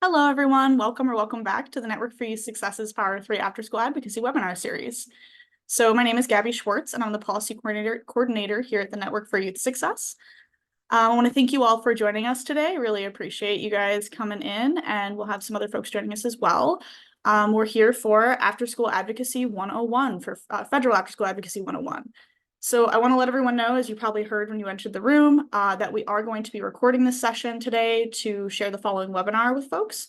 Hello, everyone. Welcome or welcome back to the Network for Youth Success's Power 3 After-School Advocacy webinar series. So my name is Gabby Schwartz, and I'm the policy coordinator here at the Network for Youth Success. I want to thank you all for joining us today. Really appreciate you guys coming in, and we'll have some other folks joining us as well. We're here for After-School Advocacy 101, for Federal After-School Advocacy 101. So I want to let everyone know, as you probably heard when you entered the room, that we are going to be recording this session today to share the following webinar with folks.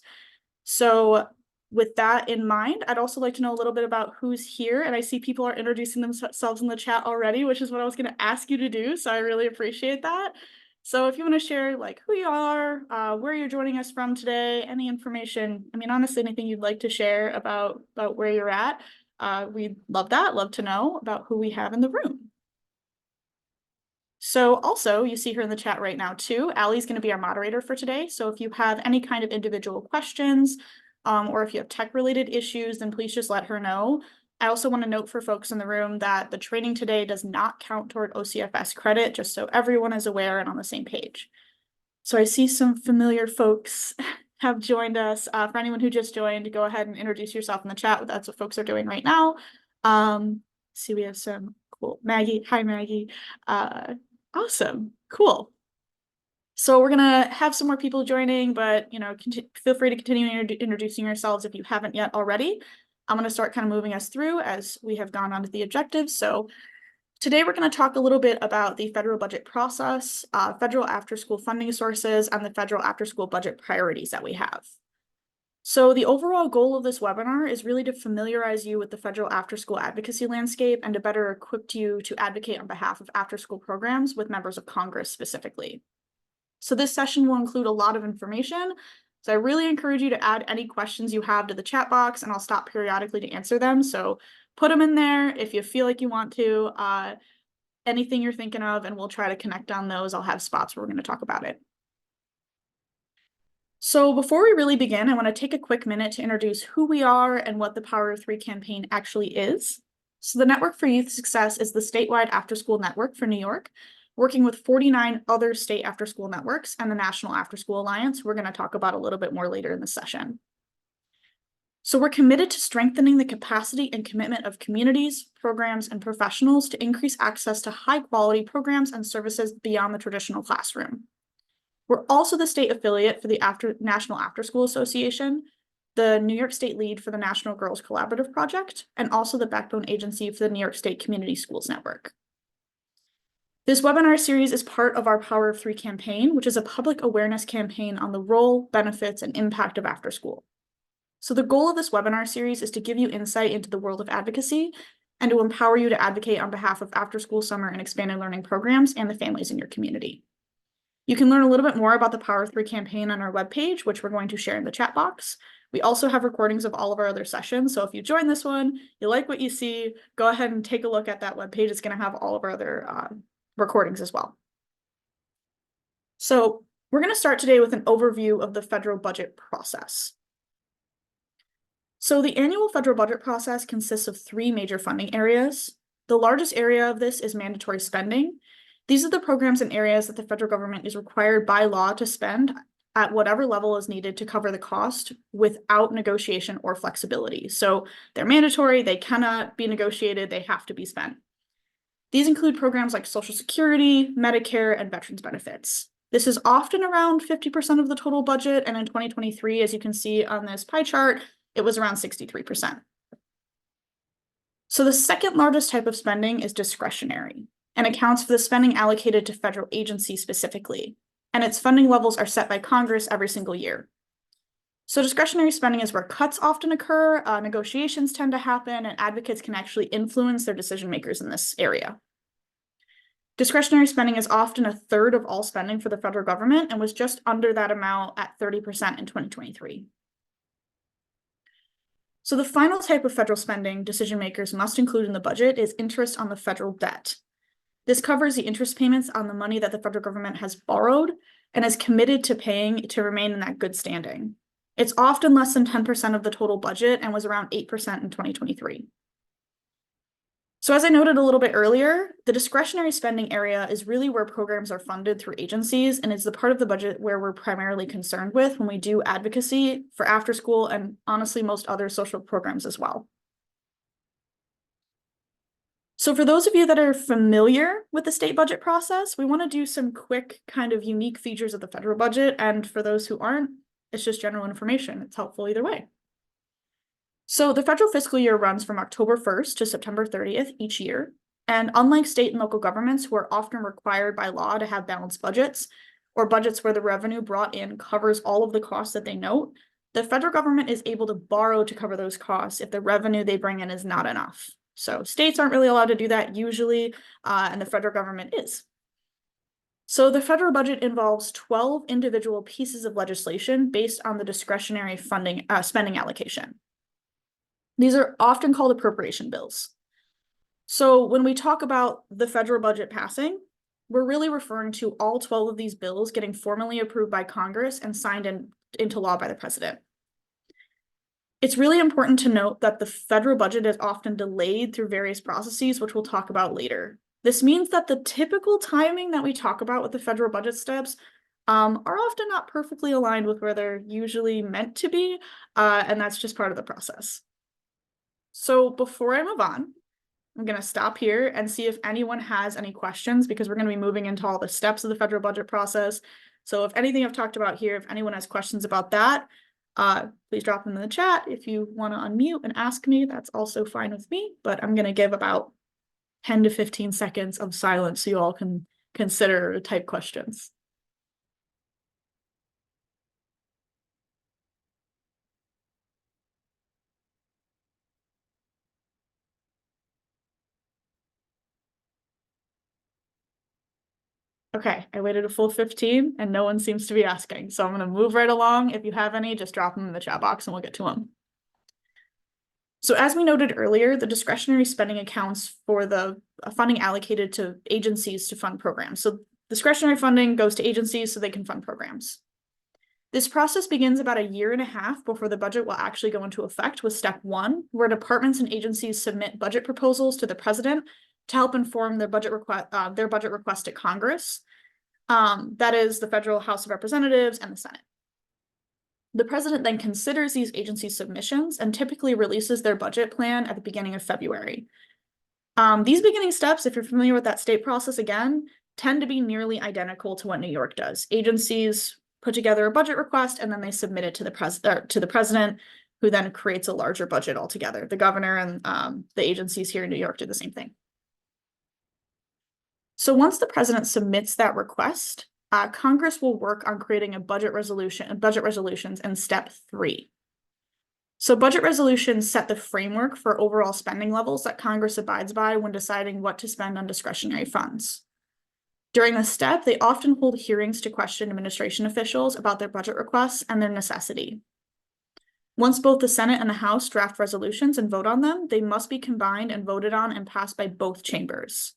So with that in mind, I'd also like to know a little bit about who's here. And I see people are introducing themselves in the chat already, which is what I was going to ask you to do. So I really appreciate that. So if you want to share like who you are, where you're joining us from today, any information, I mean, honestly, anything you'd like to share about where you're at, we'd love that, love to know about who we have in the room. So also, you see her in the chat right now too, Allie's going to be our moderator for today. So if you have any kind of individual questions, or if you have tech-related issues, then please just let her know. I also want to note for folks in the room that the training today does not count toward OCFS credit, just so everyone is aware and on the same page. So I see some familiar folks have joined us. For anyone who just joined, go ahead and introduce yourself in the chat. That's what folks are doing right now. See, we have some cool Maggie. Hi, Maggie. Awesome. Cool. So we're gonna have some more people joining, but feel free to continue introducing yourselves if you haven't yet already. I'm gonna start kind of moving us through as we have gone on to the objectives. So today we're going to talk a little bit about the federal budget process, federal after-school funding sources, and the federal after-school budget priorities that we have. So the overall goal of this webinar is really to familiarize you with the federal after-school advocacy landscape and to better equip you to advocate on behalf of after-school programs with members of Congress specifically. So this session will include a lot of information. So I really encourage you to add any questions you have to the chat box, and I'll stop periodically to answer them. So put them in there if you feel like you want to, anything you're thinking of, and we'll try to connect on those. I'll have spots where we're going to talk about it. So before we really begin, I want to take a quick minute to introduce who we are and what the Power of Three campaign actually is. So the Network for Youth Success is the statewide after-school network for New York, working with 49 other state after-school networks and the National After-School Alliance. We're going to talk about a little bit more later in the session. So we're committed to strengthening the capacity and commitment of communities, programs, and professionals to increase access to high-quality programs and services beyond the traditional classroom. We're also the state affiliate for the National After-School Association, the New York State lead for the National Girls Collaborative Project, and also the backbone agency for the New York State Community Schools Network. This webinar series is part of our Power of Three campaign, which is a public awareness campaign on the role, benefits, and impact of after-school. So the goal of this webinar series is to give you insight into the world of advocacy and to empower you to advocate on behalf of after-school, summer, and expanded learning programs and the families in your community. You can learn a little bit more about the Power of Three campaign on our webpage, which we're going to share in the chat box. We also have recordings of all of our other sessions. So if you join this one, you like what you see, go ahead and take a look at that webpage. It's going to have all of our other recordings as well. So we're going to start today with an overview of the federal budget process. So the annual federal budget process consists of three major funding areas. The largest area of this is mandatory spending. These are the programs and areas that the federal government is required by law to spend at whatever level is needed to cover the cost without negotiation or flexibility. So they're mandatory, they cannot be negotiated, they have to be spent. These include programs like Social Security, Medicare, and veterans benefits. This is often around 50% of the total budget, and in 2023, as you can see on this pie chart, it was around 63%. So the second largest type of spending is discretionary and accounts for the spending allocated to federal agencies specifically, and its funding levels are set by Congress every single year. So discretionary spending is where cuts often occur, negotiations tend to happen, and advocates can actually influence their decision makers in this area. Discretionary spending is often a third of all spending for the federal government and was just under that amount at 30% in 2023. So the final type of federal spending decision makers must include in the budget is interest on the federal debt. This covers the interest payments on the money that the federal government has borrowed and is committed to paying to remain in that good standing. It's often less than 10% of the total budget and was around 8% in 2023. So as I noted a little bit earlier, the discretionary spending area is really where programs are funded through agencies, and it's the part of the budget where we're primarily concerned with when we do advocacy for after school and honestly most other social programs as well. So for those of you that are familiar with the state budget process, we want to do some quick kind of unique features of the federal budget. And for those who aren't, it's just general information. It's helpful either way. So the federal fiscal year runs from October 1st to September 30th each year. And unlike state and local governments who are often required by law to have balanced budgets or budgets where the revenue brought in covers all of the costs that they note, the federal government is able to borrow to cover those costs if the revenue they bring in is not enough. So states aren't really allowed to do that usually, and the federal government is. So the federal budget involves 12 individual pieces of legislation based on the discretionary spending allocation. These are often called appropriation bills. So when we talk about the federal budget passing, we're really referring to all 12 of these bills getting formally approved by Congress and signed into law by the president. It's really important to note that the federal budget is often delayed through various processes, which we'll talk about later. This means that the typical timing that we talk about with the federal budget steps are often not perfectly aligned with where they're usually meant to be, and that's just part of the process. So before I move on, I'm going to stop here and see if anyone has any questions, because we're going to be moving into all the steps of the federal budget process. So if anything I've talked about here, if anyone has questions about that, please drop them in the chat. If you want to unmute and ask me, that's also fine with me, but I'm going to give about 10 to 15 seconds of silence so you all can consider or type questions. Okay, I waited a full 15 and no one seems to be asking. So I'm going to move right along. If you have any, just drop them in the chat box and we'll get to them. So as we noted earlier, the discretionary spending accounts for the funding allocated to agencies to fund programs. So discretionary funding goes to agencies so they can fund programs. This process begins about a year and a half before the budget will actually go into effect with step 1, where departments and agencies submit budget proposals to the president to help inform their budget request to Congress. That is the federal House of Representatives and the Senate. The president then considers these agency submissions and typically releases their budget plan at the beginning of February. These beginning steps, if you're familiar with that state process again, tend to be nearly identical to what New York does. Agencies put together a budget request and then they submit it to the president, who then creates a larger budget altogether. The governor and the agencies here in New York do the same thing. So once the president submits that request, Congress will work on creating a budget resolutions in step 3. So budget resolutions set the framework for overall spending levels that Congress abides by when deciding what to spend on discretionary funds. During this step, they often hold hearings to question administration officials about their budget requests and their necessity. Once both the Senate and the House draft resolutions and vote on them, they must be combined and voted on and passed by both chambers.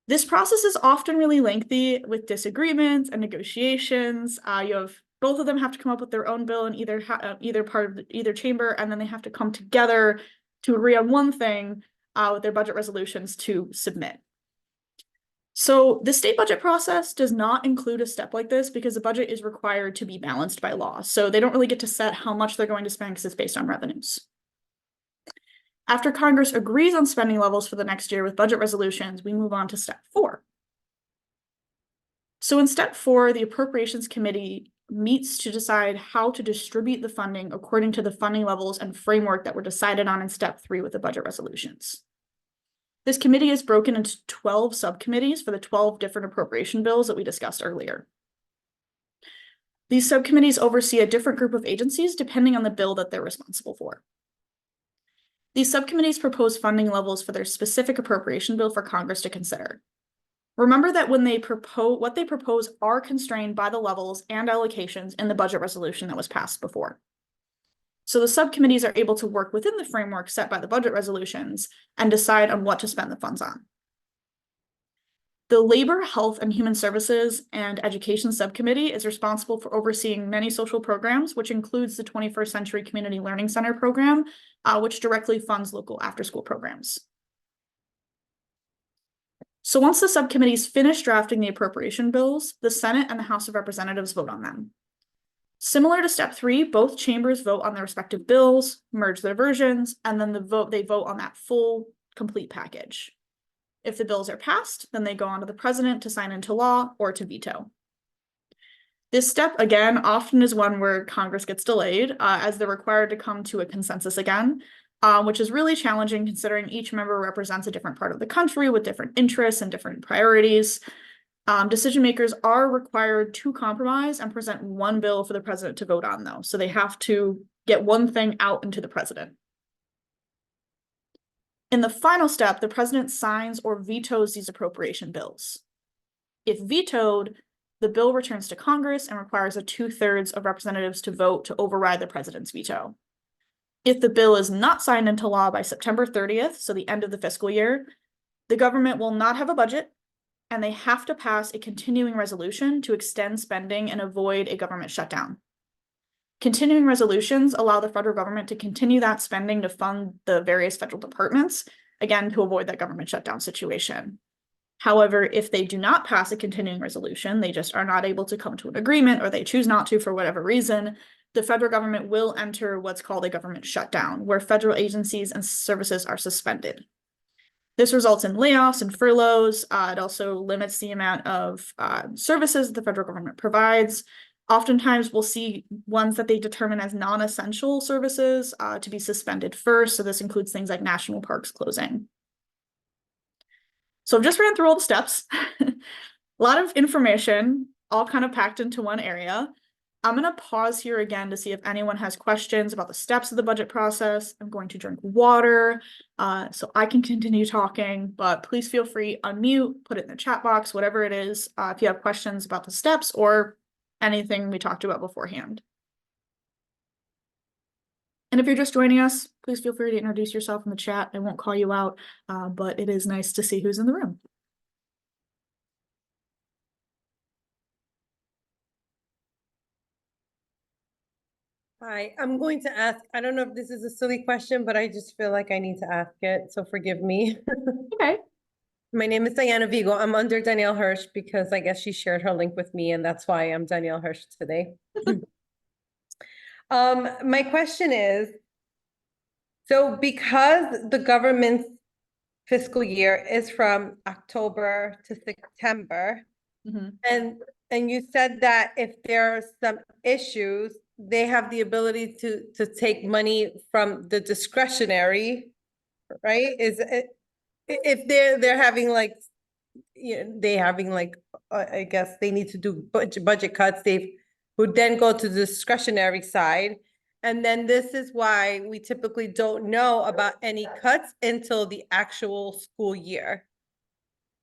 This process is often really lengthy with disagreements and negotiations. Both of them have to come up with their own bill in either part of either chamber, and then they have to come together to agree on one thing with their budget resolutions to submit. So the state budget process does not include a step like this because the budget is required to be balanced by law. So they don't really get to set how much they're going to spend because it's based on revenues. After Congress agrees on spending levels for the next year with budget resolutions, we move on to step 4. So in step 4, the Appropriations Committee meets to decide how to distribute the funding according to the funding levels and framework that were decided on in step 3 with the budget resolutions. This committee is broken into 12 subcommittees for the 12 different appropriation bills that we discussed earlier. These subcommittees oversee a different group of agencies depending on the bill that they're responsible for. These subcommittees propose funding levels for their specific appropriation bill for Congress to consider. Remember that when what they propose are constrained by the levels and allocations in the budget resolution that was passed before. So the subcommittees are able to work within the framework set by the budget resolutions and decide on what to spend the funds on. The Labor, Health, and Human Services and Education Subcommittee is responsible for overseeing many social programs, which includes the 21st Century Community Learning Center program, which directly funds local after-school programs. So once the subcommittees finish drafting the appropriation bills, the Senate and the House of Representatives vote on them. Similar to step 3, both chambers vote on their respective bills, merge their versions, and then they vote on that full, complete package. If the bills are passed, then they go on to the president to sign into law or to veto. This step, again, often is one where Congress gets delayed, as they're required to come to a consensus again, which is really challenging considering each member represents a different part of the country with different interests and different priorities. Decision makers are required to compromise and present one bill for the president to vote on, though. So they have to get one thing out into the president. In the final step, the president signs or vetoes these appropriation bills. If vetoed, the bill returns to Congress and requires a 2/3 of representatives to vote to override the president's veto. If the bill is not signed into law by September 30th, so the end of the fiscal year, the government will not have a budget, and they have to pass a continuing resolution to extend spending and avoid a government shutdown. Continuing resolutions allow the federal government to continue that spending to fund the various federal departments, again, to avoid that government shutdown situation. However, if they do not pass a continuing resolution, they just are not able to come to an agreement, or they choose not to for whatever reason, the federal government will enter what's called a government shutdown, where federal agencies and services are suspended. This results in layoffs and furloughs. It also limits the amount of services the federal government provides. Oftentimes, we'll see ones that they determine as non-essential services to be suspended first. So this includes things like national parks closing. So I've just ran through all the steps. A lot of information, all kind of packed into one area. I'm going to pause here again to see if anyone has questions about the steps of the budget process. I'm going to drink water so I can continue talking, but please feel free, unmute, put it in the chat box, whatever it is, if you have questions about the steps or anything we talked about beforehand. And if you're just joining us, please feel free to introduce yourself in the chat. I won't call you out, but it is nice to see who's in the room. Hi, I'm going to ask, I don't know if this is a silly question, but I just feel like I need to ask it, so forgive me. Okay. My name is Diana Vigo. I'm under Danielle Hirsch because I guess she shared her link with me, and that's why I'm Danielle Hirsch today. My question is, so because the government's fiscal year is from October to September, and you said that if there are some issues, they have the ability to take money from the discretionary, right? Is it, if they're having like, you know, they having like, I guess they need to do budget cuts, they would then go to the discretionary side. And then this is why we typically don't know about any cuts until the actual school year.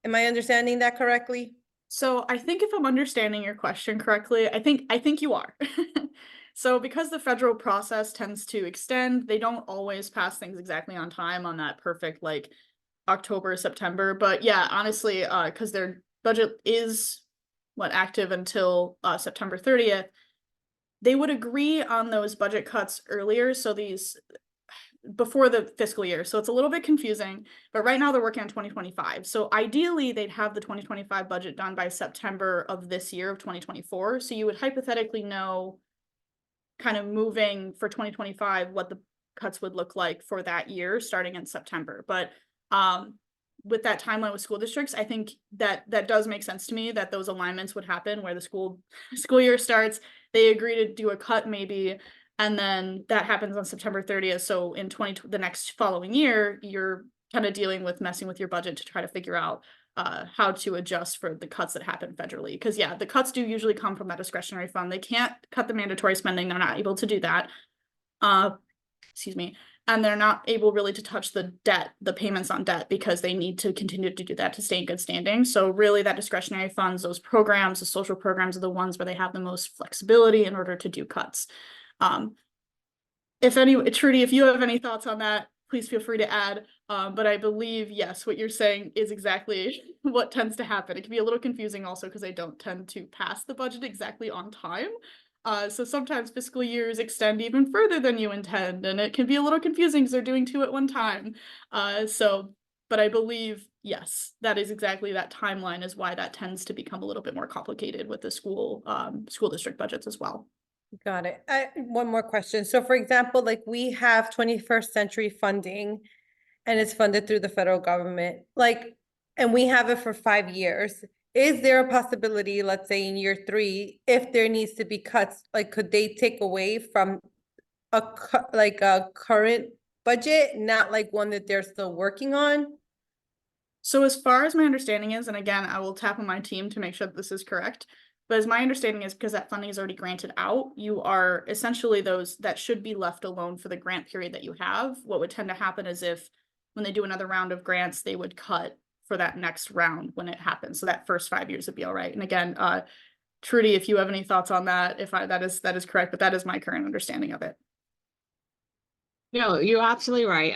Am I understanding that correctly? So I think if I'm understanding your question correctly, I think you are. So because the federal process tends to extend, they don't always pass things exactly on time on that perfect like October, September. But yeah, honestly, because their budget is active until September 30th, they would agree on those budget cuts earlier. So these before the fiscal year. So it's a little bit confusing, but right now they're working on 2025. So ideally they'd have the 2025 budget done by September of this year of 2024. So you would hypothetically know kind of moving for 2025 what the cuts would look like for that year starting in September. But with that timeline with school districts, I think that does make sense to me that those alignments would happen where the school year starts, they agree to do a cut maybe, and then that happens on September 30th. So in the next following year, you're kind of dealing with messing with your budget to try to figure out how to adjust for the cuts that happen federally. Because yeah, the cuts do usually come from that discretionary fund. They can't cut the mandatory spending. They're not able to do that. Excuse me. And they're not able really to touch the debt, the payments on debt, because they need to continue to do that to stay in good standing. So really that discretionary funds, those programs, the social programs are the ones where they have the most flexibility in order to do cuts. Trudy, if you have any thoughts on that, please feel free to add. But I believe, yes, what you're saying is exactly what tends to happen. It can be a little confusing also because I don't tend to pass the budget exactly on time. So sometimes fiscal years extend even further than you intend, and it can be a little confusing because they're doing two at one time. But I believe, yes, that is exactly that timeline is why that tends to become a little bit more complicated with the school district budgets as well. Got it. One more question. So for example, like we have 21st century funding and it's funded through the federal government, like, and we have it for 5 years. Is there a possibility, let's say in year 3, if there needs to be cuts, like could they take away from like a current budget, not like one that they're still working on? So as far as my understanding is, and again, I will tap on my team to make sure that this is correct, but as my understanding is because that funding is already granted out, you are essentially those that should be left alone for the grant period that you have. What would tend to happen is if when they do another round of grants, they would cut for that next round when it happens. So that first 5 years would be all right. And again, Trudy, if you have any thoughts on that, that is correct, but that is my current understanding of it. No, you're absolutely right.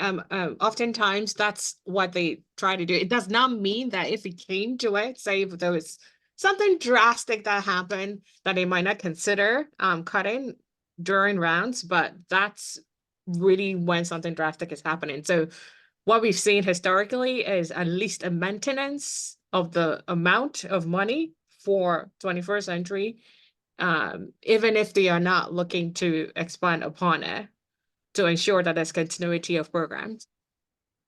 Oftentimes that's what they try to do. It does not mean that if it came to it, say if there was something drastic that happened that they might not consider cutting during rounds, but that's really when something drastic is happening. So what we've seen historically is at least a maintenance of the amount of money for 21st century, even if they are not looking to expand upon it, to ensure that there's continuity of programs.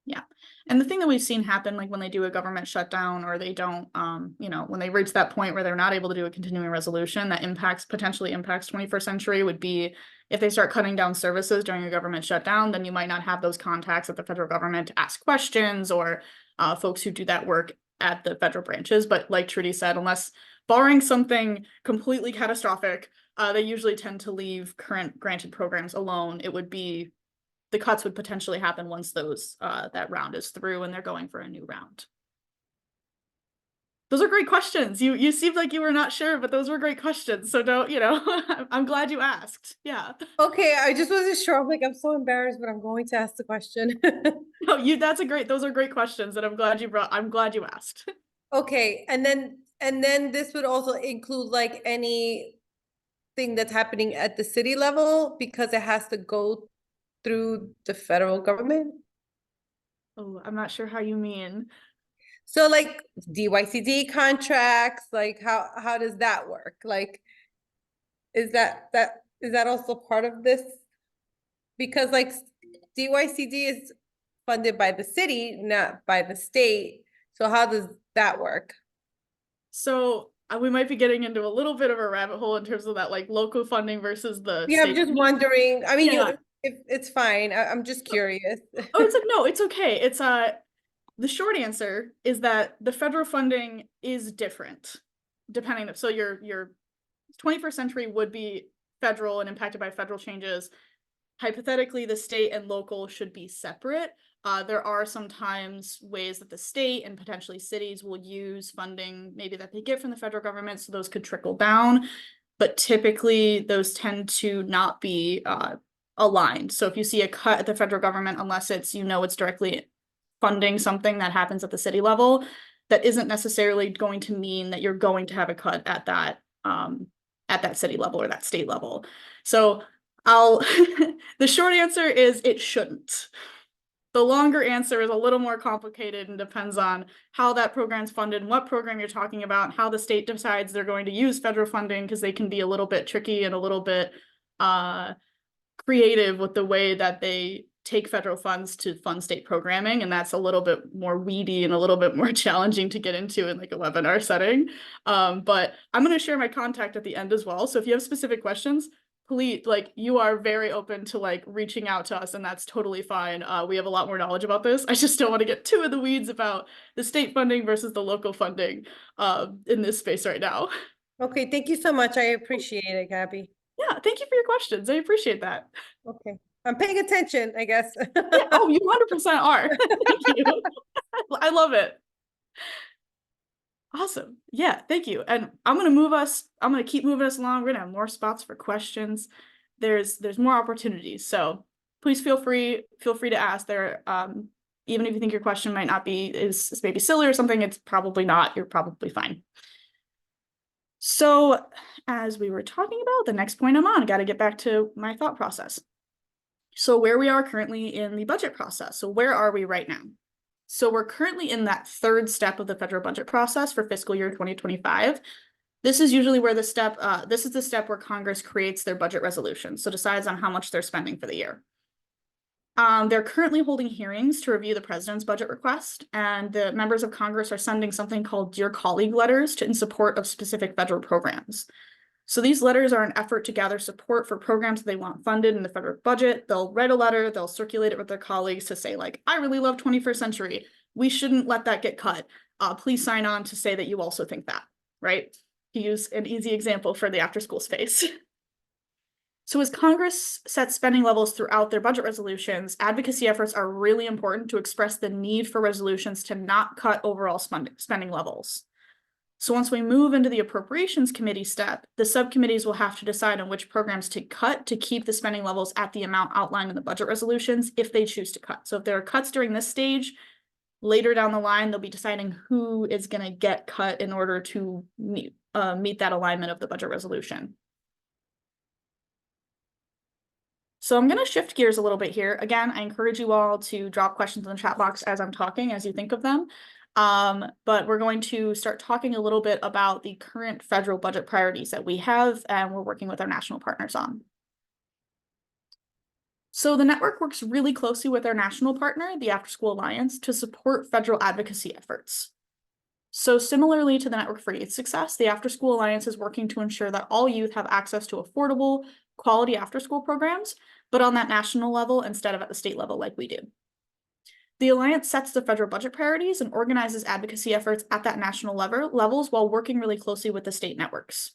Yeah. And the thing that we've seen happen, like when they do a government shutdown or they don't, when they reach that point where they're not able to do a continuing resolution that potentially impacts 21st century would be if they start cutting down services during a government shutdown, then you might not have those contacts at the federal government to ask questions or folks who do that work at the federal branches. But like Trudy said, unless barring something completely catastrophic, they usually tend to leave current granted programs alone. The cuts would potentially happen once that round is through and they're going for a new round. Those are great questions. You seemed like you were not sure, but those were great questions. So don't, I'm glad you asked. Yeah. Okay, I just wasn't sure. I'm like, I'm so embarrassed, but I'm going to ask the question. No, those are great questions and I'm glad you asked. Okay, and then this would also include like anything that's happening at the city level because it has to go through the federal government. Oh, I'm not sure how you mean. So like DYCD contracts, like how does that work? Like, is that also part of this? Because like DYCD is funded by the city, not by the state. So how does that work? So we might be getting into a little bit of a rabbit hole in terms of that like local funding versus the Yeah, I'm state. just wondering. I mean, Yeah. it's fine. I'm just curious. Oh, no, it's okay. The short answer is that the federal funding is different depending. So your 21st century would be federal and impacted by federal changes. Hypothetically, the state and local should be separate. There are sometimes ways that the state and potentially cities will use funding maybe that they get from the federal government, so those could trickle down. But typically, those tend to not be aligned. So if you see a cut at the federal government, unless it's directly funding something that happens at the city level, that isn't necessarily going to mean that you're going to have a cut at that city level or that state level. So the short answer is it shouldn't. The longer answer is a little more complicated and depends on how that program's funded and what program you're talking about, how the state decides they're going to use federal funding, because they can be a little bit tricky and a little bit creative with the way that they take federal funds to fund state programming, and that's a little bit more weedy and a little bit more challenging to get into in like a webinar setting. But I'm going to share my contact at the end as well. So if you have specific questions, please, you are very open to reaching out to us, and that's totally fine. We have a lot more knowledge about this. I just don't want to get too in the weeds about the state funding versus the local funding in this space right now. Okay, thank you so much. I appreciate it, Gabby. Yeah, thank you for your questions. I appreciate that. Okay, I'm paying attention, I guess. Yeah, oh, you 100% are. Thank you. I love it. Awesome. Yeah, thank you. And I'm gonna keep moving us along. We're gonna have more spots for questions. There's more opportunities. So please feel free to ask. Even if you think your question might not be, is maybe silly or something, it's probably not. You're probably fine. So as we were talking about, the next point I'm on, I got to get back to my thought process. So where we are currently in the budget process. So where are we right now? So we're currently in that third step of the federal budget process for fiscal year 2025. This is usually where this is the step where Congress creates their budget resolution, so decides on how much they're spending for the year. They're currently holding hearings to review the president's budget request, and the members of Congress are sending something called Dear Colleague letters in support of specific federal programs. So these letters are an effort to gather support for programs that they want funded in the federal budget. They'll write a letter, they'll circulate it with their colleagues to say, like, I really love 21st century. We shouldn't let that get cut. Please sign on to say that you also think that, right? To use an easy example for the after school space. So as Congress sets spending levels throughout their budget resolutions, advocacy efforts are really important to express the need for resolutions to not cut overall spending levels. So once we move into the appropriations committee step, the subcommittees will have to decide on which programs to cut to keep the spending levels at the amount outlined in the budget resolutions if they choose to cut. So if there are cuts during this stage, later down the line, they'll be deciding who is going to get cut in order to meet that alignment of the budget resolution. So I'm going to shift gears a little bit here. Again, I encourage you all to drop questions in the chat box as I'm talking, as you think of them. But we're going to start talking a little bit about the current federal budget priorities that we have and we're working with our national partners on. So the network works really closely with our national partner, the Afterschool Alliance, to support federal advocacy efforts. So similarly to the Network for Youth Success, the Afterschool Alliance is working to ensure that all youth have access to affordable, quality after-school programs, but on that national level instead of at the state level like we do. The Alliance sets the federal budget priorities and organizes advocacy efforts at that national levels while working really closely with the state networks.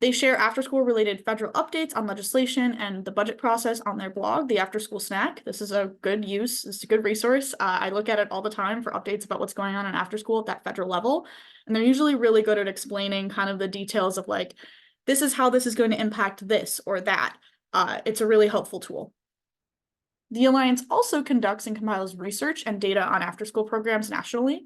They share after-school related federal updates on legislation and the budget process on their blog, the Afterschool Snack. This is a good use, it's a good resource. I look at it all the time for updates about what's going on in after school at that federal level. And they're usually really good at explaining kind of the details of like, this is how this is going to impact this or that. It's a really helpful tool. The Alliance also conducts and compiles research and data on after-school programs nationally.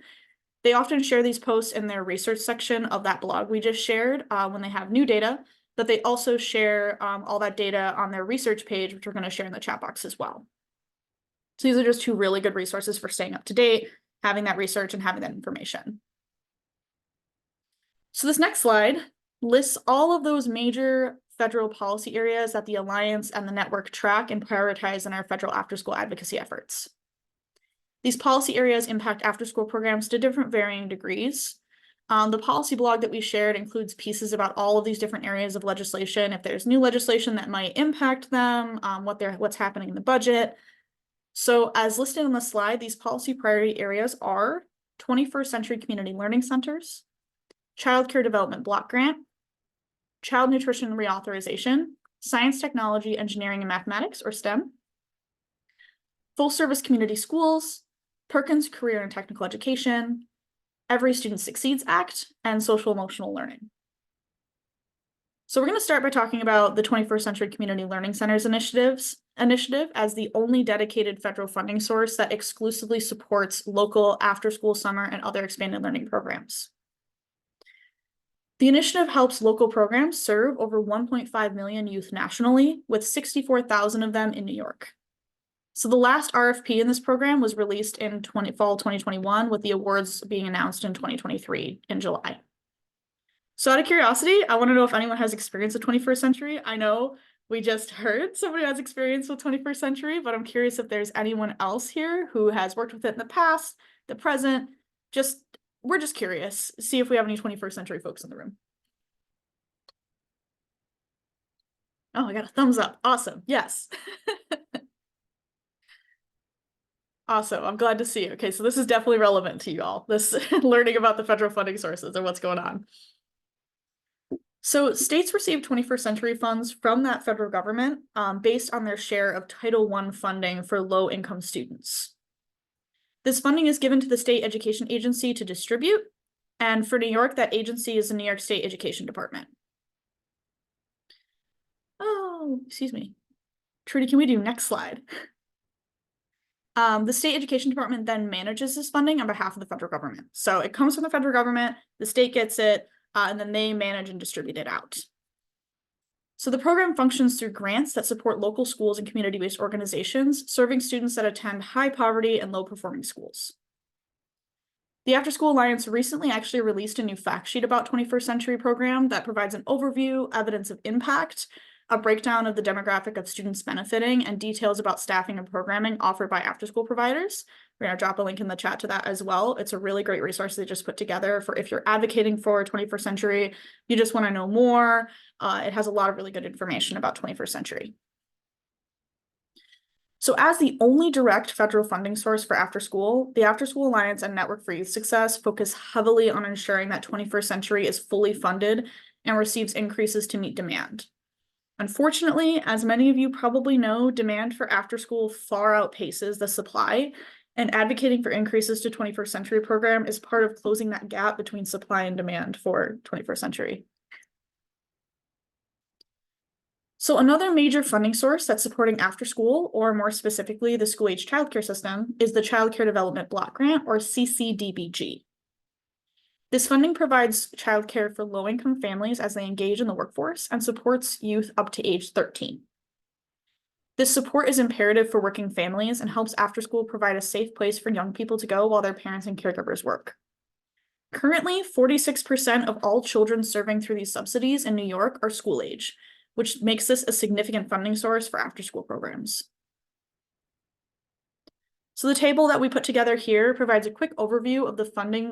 They often share these posts in their research section of that blog we just shared when they have new data, but they also share all that data on their research page, which we're going to share in the chat box as well. So these are just two really good resources for staying up to date, having that research and having that information. So this next slide lists all of those major federal policy areas that the Alliance and the network track and prioritize in our federal after-school advocacy efforts. These policy areas impact after-school programs to different varying degrees. The policy blog that we shared includes pieces about all of these different areas of legislation, if there's new legislation that might impact them, what's happening in the budget. So as listed on the slide, these policy priority areas are 21st Century Community Learning Centers, Child Care Development Block Grant, Child Nutrition Reauthorization, Science, Technology, Engineering, and Mathematics, or STEM, Full Service Community Schools, Perkins Career and Technical Education, Every Student Succeeds Act, and Social Emotional Learning. So we're going to start by talking about the 21st Century Community Learning Centers initiative as the only dedicated federal funding source that exclusively supports local after-school, summer, and other expanded learning programs. The initiative helps local programs serve over 1.5 million youth nationally, with 64,000 of them in New York. So the last RFP in this program was released in fall 2021, with the awards being announced in 2023 in July. So out of curiosity, I want to know if anyone has experience with 21st Century. I know we just heard somebody has experience with 21st Century, but I'm curious if there's anyone else here who has worked with it in the past, the present. We're just curious, see if we have any 21st Century folks in the room. Oh, I got a thumbs up. Awesome. Yes. Awesome. I'm glad to see. Okay, so this is definitely relevant to you all, this learning about the federal funding sources and what's going on. So states receive 21st Century funds from that federal government based on their share of Title I funding for low-income students. This funding is given to the state education agency to distribute, and for New York, that agency is the New York State Education Department. Oh, excuse me. Trudy, can we do next slide? The state education department then manages this funding on behalf of the federal government. So it comes from the federal government, the state gets it, and then they manage and distribute it out. So the program functions through grants that support local schools and community-based organizations, serving students that attend high poverty and low-performing schools. The Afterschool Alliance recently actually released a new fact sheet about 21st Century program that provides an overview, evidence of impact, a breakdown of the demographic of students benefiting, and details about staffing and programming offered by after-school providers. We're going to drop a link in the chat to that as well. It's a really great resource they just put together for if you're advocating for 21st Century, you just want to know more. It has a lot of really good information about 21st Century. So as the only direct federal funding source for after school, the Afterschool Alliance and Network for Youth Success focus heavily on ensuring that 21st Century is fully funded and receives increases to meet demand. Unfortunately, as many of you probably know, demand for after school far outpaces the supply, and advocating for increases to 21st Century program is part of closing that gap between supply and demand for 21st Century. So another major funding source that's supporting after school, or more specifically, the school-age childcare system, is the Child Care Development Block Grant, or CCDBG. This funding provides childcare for low-income families as they engage in the workforce and supports youth up to age 13. This support is imperative for working families and helps after school provide a safe place for young people to go while their parents and caregivers work. Currently, 46% of all children serving through these subsidies in New York are school age, which makes this a significant funding source for after-school programs. So the table that we put together here provides a quick overview of the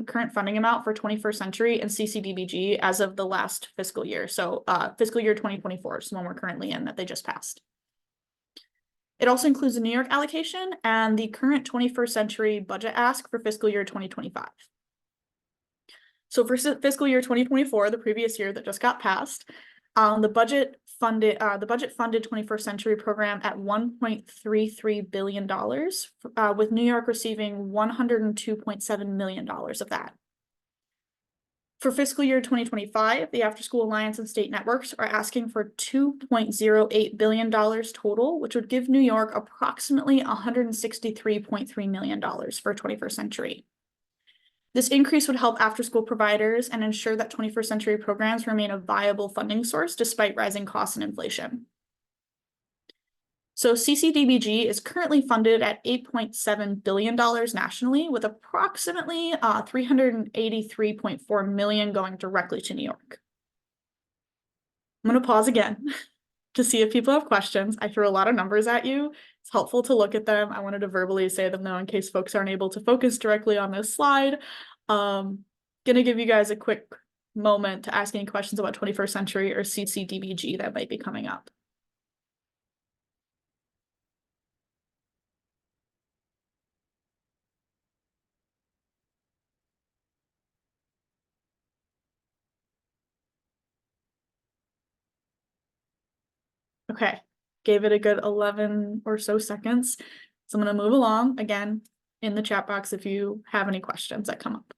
current funding amount for 21st Century and CCDBG as of the last fiscal year. So fiscal year 2024 is the one we're currently in that they just passed. It also includes the New York allocation and the current 21st Century budget ask for fiscal year 2025. So for fiscal year 2024, the previous year that just got passed, the budget funded 21st Century program at $1.33 billion, with New York receiving $102.7 million of that. For fiscal year 2025, the Afterschool Alliance and state networks are asking for $2.08 billion total, which would give New York approximately $163.3 million for 21st Century. This increase would help after-school providers and ensure that 21st Century programs remain a viable funding source despite rising costs and inflation. So CCDBG is currently funded at $8.7 billion nationally, with approximately $383.4 million going directly to New York. I'm going to pause again to see if people have questions. I threw a lot of numbers at you. It's helpful to look at them. I wanted to verbally say them though in case folks aren't able to focus directly on this slide. Gonna give you guys a quick moment to ask any questions about 21st Century or CCDBG that might be coming up. Okay, gave it a good 11 or so seconds. So I'm going to move along again in the chat box if you have any questions that come up.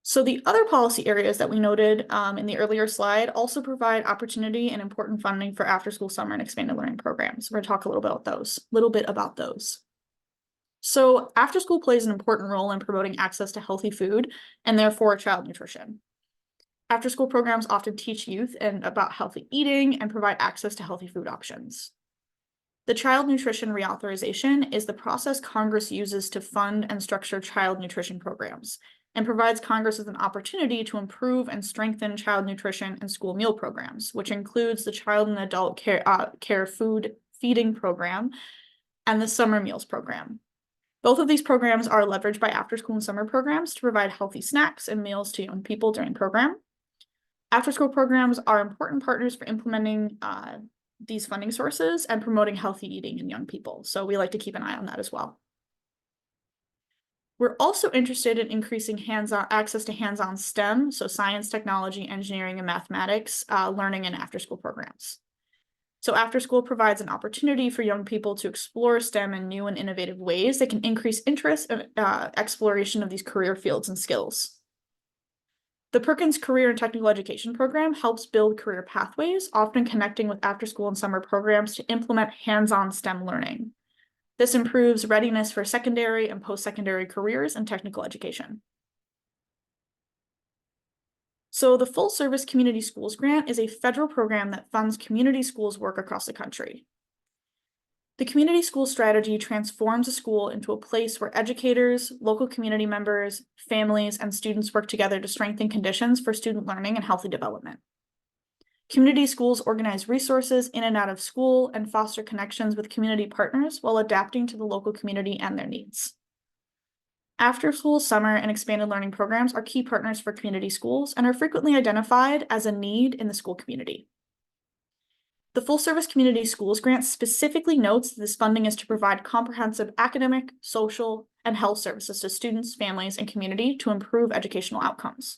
So the other policy areas that we noted in the earlier slide also provide opportunity and important funding for after-school summer and expanded learning programs. We're going to talk a little bit about those. So after-school plays an important role in promoting access to healthy food and therefore child nutrition. After-school programs often teach youth about healthy eating and provide access to healthy food options. The Child Nutrition Reauthorization is the process Congress uses to fund and structure child nutrition programs and provides Congress with an opportunity to improve and strengthen child nutrition and school meal programs, which includes the Child and Adult Care Food Feeding Program and the Summer Meals Program. Both of these programs are leveraged by after-school and summer programs to provide healthy snacks and meals to young people during program. After-school programs are important partners for implementing these funding sources and promoting healthy eating in young people. So we like to keep an eye on that as well. We're also interested in increasing access to hands-on STEM, so science, technology, engineering, and mathematics learning in after-school programs. So after-school provides an opportunity for young people to explore STEM in new and innovative ways that can increase interest and exploration of these career fields and skills. The Perkins Career and Technical Education Program helps build career pathways, often connecting with after-school and summer programs to implement hands-on STEM learning. This improves readiness for secondary and post-secondary careers in technical education. So the Full Service Community Schools Grant is a federal program that funds community schools work across the country. The community school strategy transforms a school into a place where educators, local community members, families, and students work together to strengthen conditions for student learning and healthy development. Community schools organize resources in and out of school and foster connections with community partners while adapting to the local community and their needs. After-school, summer, and expanded learning programs are key partners for community schools and are frequently identified as a need in the school community. The Full Service Community Schools Grant specifically notes that this funding is to provide comprehensive academic, social, and health services to students, families, and community to improve educational outcomes.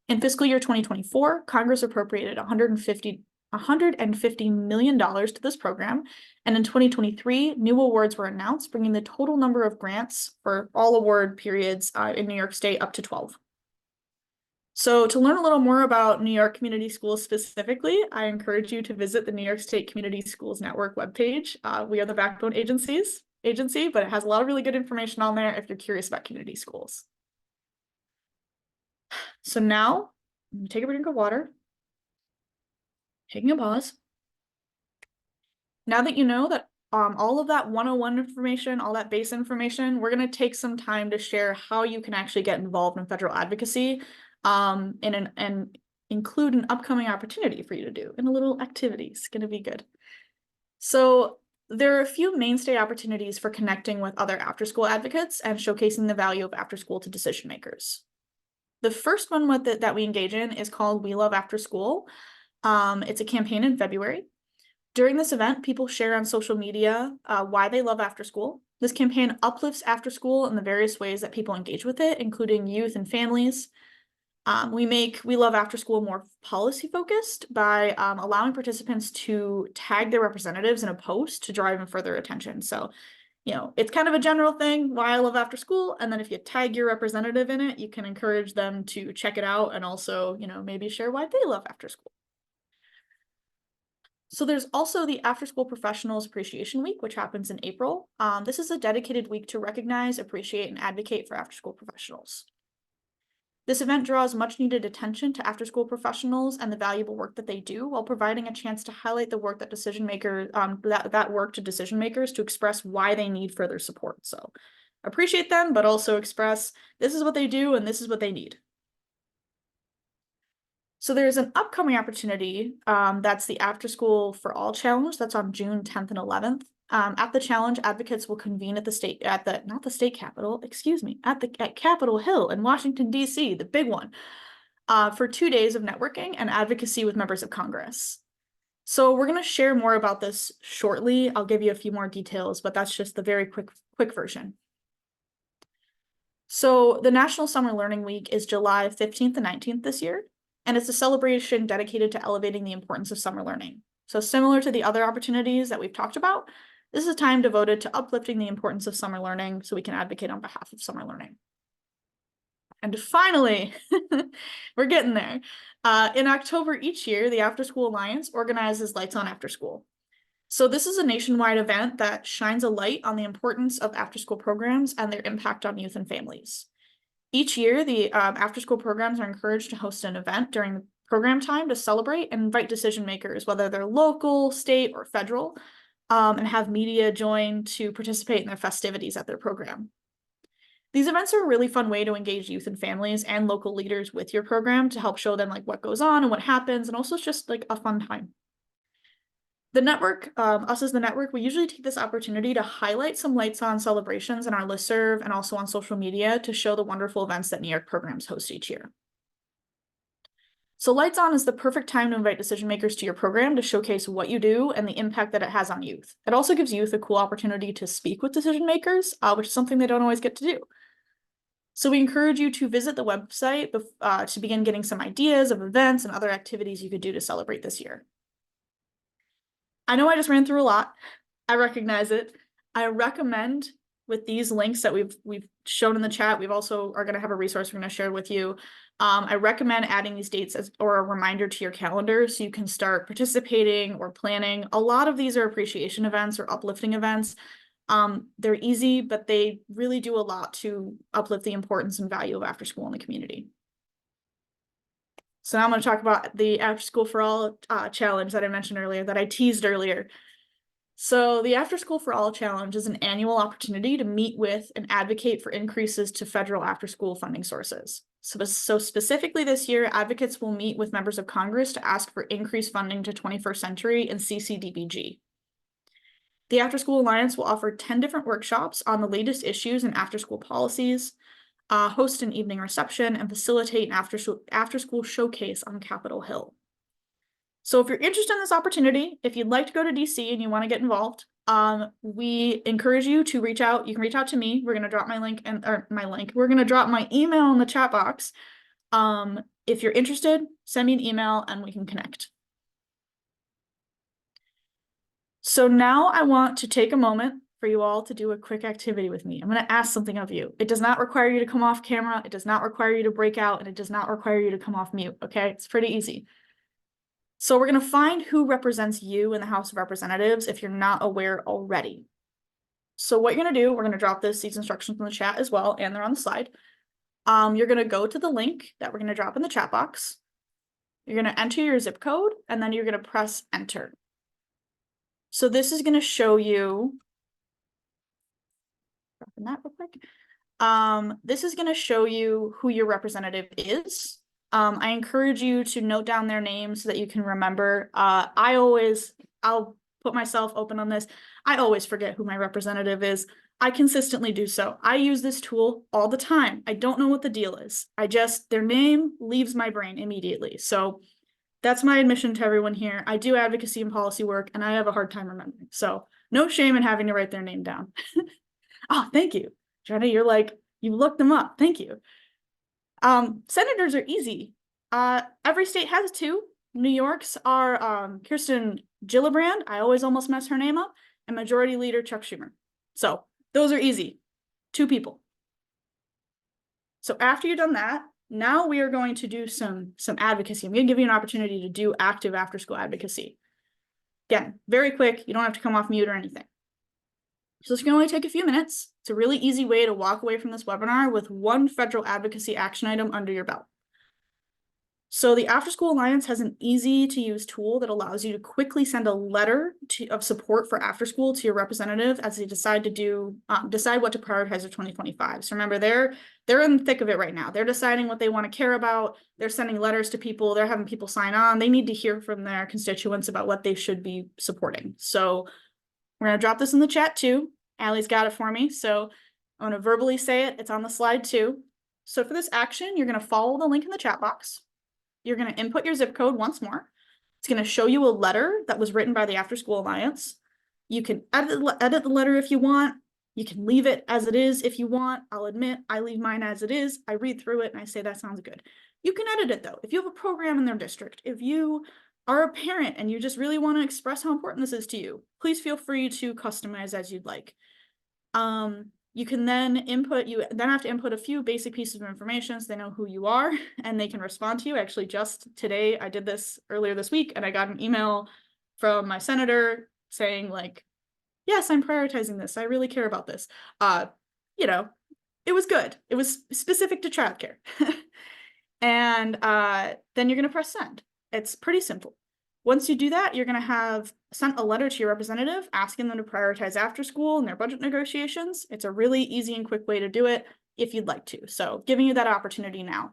In fiscal year 2024, Congress appropriated $150 million to this program, and in 2023, new awards were announced, bringing the total number of grants for all award periods in New York State up to 12. So to learn a little more about New York Community Schools specifically, I encourage you to visit the New York State Community Schools Network webpage. We are the backbone agency, but it has a lot of really good information on there if you're curious about community schools. So now, I'm gonna take a drink of water, taking a pause. Now that you know that all of that 101 information, all that base information, we're going to take some time to share how you can actually get involved in federal advocacy and include an upcoming opportunity for you to do in a little activity. It's going to be good. So there are a few mainstay opportunities for connecting with other after-school advocates and showcasing the value of after-school to decision makers. The first one that we engage in is called We Love After School. It's a campaign in February. During this event, people share on social media why they love after school. This campaign uplifts after school in the various ways that people engage with it, including youth and families. We make We Love After School more policy focused by allowing participants to tag their representatives in a post to draw even further attention. So, you know, it's kind of a general thing, why I love after school. And then if you tag your representative in it, you can encourage them to check it out and also, you know, maybe share why they love after school. So there's also the After School Professionals Appreciation Week, which happens in April. This is a dedicated week to recognize, appreciate, and advocate for after-school professionals. This event draws much needed attention to after-school professionals and the valuable work that they do, while providing a chance to highlight the work that decision makers, that work to decision makers to express why they need further support. So appreciate them, but also express this is what they do and this is what they need. So there's an upcoming opportunity that's the After School for All Challenge. That's on June 10th and 11th. At the challenge, advocates will convene at Capitol Hill in Washington, D.C., the big one, for 2 days of networking and advocacy with members of Congress. So we're going to share more about this shortly. I'll give you a few more details, but that's just the very quick version. So the National Summer Learning Week is July 15th and 19th this year. And it's a celebration dedicated to elevating the importance of summer learning. So similar to the other opportunities that we've talked about, this is a time devoted to uplifting the importance of summer learning so we can advocate on behalf of summer learning. And finally, we're getting there. In October each year, the After School Alliance organizes Lights On After School. So this is a nationwide event that shines a light on the importance of after-school programs and their impact on youth and families. Each year, the after-school programs are encouraged to host an event during the program time to celebrate and invite decision makers, whether they're local, state, or federal, and have media join to participate in their festivities at their program. These events are a really fun way to engage youth and families and local leaders with your program to help show them like what goes on and what happens, and also it's just like a fun time. The network, us as the network, we usually take this opportunity to highlight some Lights On celebrations in our listserv and also on social media to show the wonderful events that New York programs host each year. So Lights On is the perfect time to invite decision makers to your program to showcase what you do and the impact that it has on youth. It also gives youth a cool opportunity to speak with decision makers, which is something they don't always get to do. So we encourage you to visit the website to begin getting some ideas of events and other activities you could do to celebrate this year. I know I just ran through a lot. I recognize it. I recommend with these links that we've shown in the chat, we've also are going to have a resource we're going to share with you. I recommend adding these dates or a reminder to your calendar so you can start participating or planning. A lot of these are appreciation events or uplifting events. They're easy, but they really do a lot to uplift the importance and value of after school in the community. So now I'm going to talk about the After School for All challenge that I mentioned earlier, that I teased earlier. So the After School for All challenge is an annual opportunity to meet with and advocate for increases to federal after-school funding sources. So specifically this year, advocates will meet with members of Congress to ask for increased funding to 21st Century and CCDBG. The After School Alliance will offer 10 different workshops on the latest issues in after-school policies, host an evening reception, and facilitate an after-school showcase on Capitol Hill. So if you're interested in this opportunity, if you'd like to go to DC and you want to get involved, we encourage you to reach out. You can reach out to me. We're going to drop my link we're going to drop my email in the chat box. If you're interested, send me an email and we can connect. So now I want to take a moment for you all to do a quick activity with me. I'm going to ask something of you. It does not require you to come off camera. It does not require you to break out, and it does not require you to come off mute. Okay, it's pretty easy. So we're going to find who represents you in the House of Representatives if you're not aware already. So what you're going to do, we're going to drop these instructions in the chat as well, and they're on the slide. You're going to go to the link that we're going to drop in the chat box. You're going to enter your zip code, and then you're going to press enter. So this is going to show you, dropping that real quick. This is going to show you who your representative is. I encourage you to note down their names so that you can remember. I'll put myself open on this. I always forget who my representative is. I consistently do so. I use this tool all the time. I don't know what the deal is. Their name leaves my brain immediately. So that's my admission to everyone here. I do advocacy and policy work, and I have a hard time remembering. So no shame in having to write their name down. Oh, thank you. Jenna, you're like, you looked them up. Thank you. Senators are easy. Every state has two. New York's are Kirsten Gillibrand. I always almost mess her name up. And Majority Leader Chuck Schumer. So those are easy. Two people. So after you've done that, now we are going to do some advocacy. I'm going to give you an opportunity to do active after school advocacy. Again, very quick. You don't have to come off mute or anything. So this can only take a few minutes. It's a really easy way to walk away from this webinar with one federal advocacy action item under your belt. So the After School Alliance has an easy to use tool that allows you to quickly send a letter of support for after school to your representative as they decide what to prioritize for 2025. So remember, they're in the thick of it right now. They're deciding what they want to care about. They're sending letters to people. They're having people sign on. They need to hear from their constituents about what they should be supporting. So we're going to drop this in the chat too. Allie's got it for me. So I'm going to verbally say it. It's on the slide too. So for this action, you're going to follow the link in the chat box. You're going to input your zip code once more. It's going to show you a letter that was written by the After School Alliance. You can edit the letter if you want. You can leave it as it is if you want. I'll admit I leave mine as it is. I read through it and I say that sounds good. You can edit it though. If you have a program in their district, if you are a parent and you just really want to express how important this is to you, please feel free to customize as you'd like. You can then have to input a few basic pieces of information so they know who you are and they can respond to you. Actually, just today, I did this earlier this week and I got an email from my senator saying like, yes, I'm prioritizing this. I really care about this. It was good. It was specific to childcare. And then you're going to press send. It's pretty simple. Once you do that, you're going to have sent a letter to your representative asking them to prioritize after school and their budget negotiations. It's a really easy and quick way to do it if you'd like to. So giving you that opportunity now.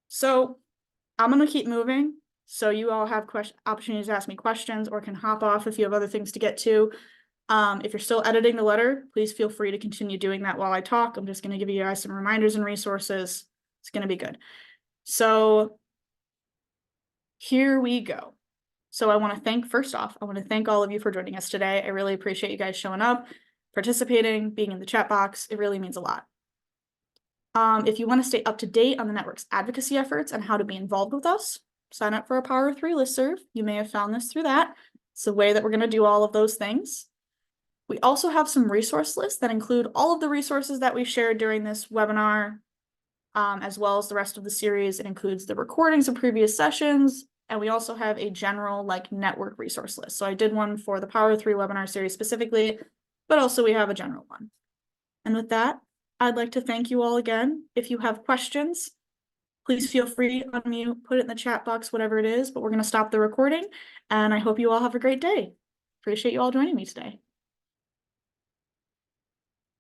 So I'm going to keep moving. So you all have opportunities to ask me questions or can hop off if you have other things to get to. If you're still editing the letter, please feel free to continue doing that while I talk. I'm just going to give you guys some reminders and resources. It's going to be good. So here we go. So I want to thank all of you for joining us today. I really appreciate you guys showing up, participating, being in the chat box. It really means a lot. If you want to stay up to date on the network's advocacy efforts and how to be involved with us, sign up for our Power of 3 listserv. You may have found this through that. It's the way that we're going to do all of those things. We also have some resource lists that include all of the resources that we shared during this webinar, as well as the rest of the series. It includes the recordings of previous sessions, and we also have a general network resource list. So I did one for the Power of 3 webinar series specifically, but also we have a general one. And with that, I'd like to thank you all again. If you have questions, please feel free to unmute, put it in the chat box, whatever it is, but we're going to stop the recording, and I hope you all have a great day. Appreciate you all joining me today.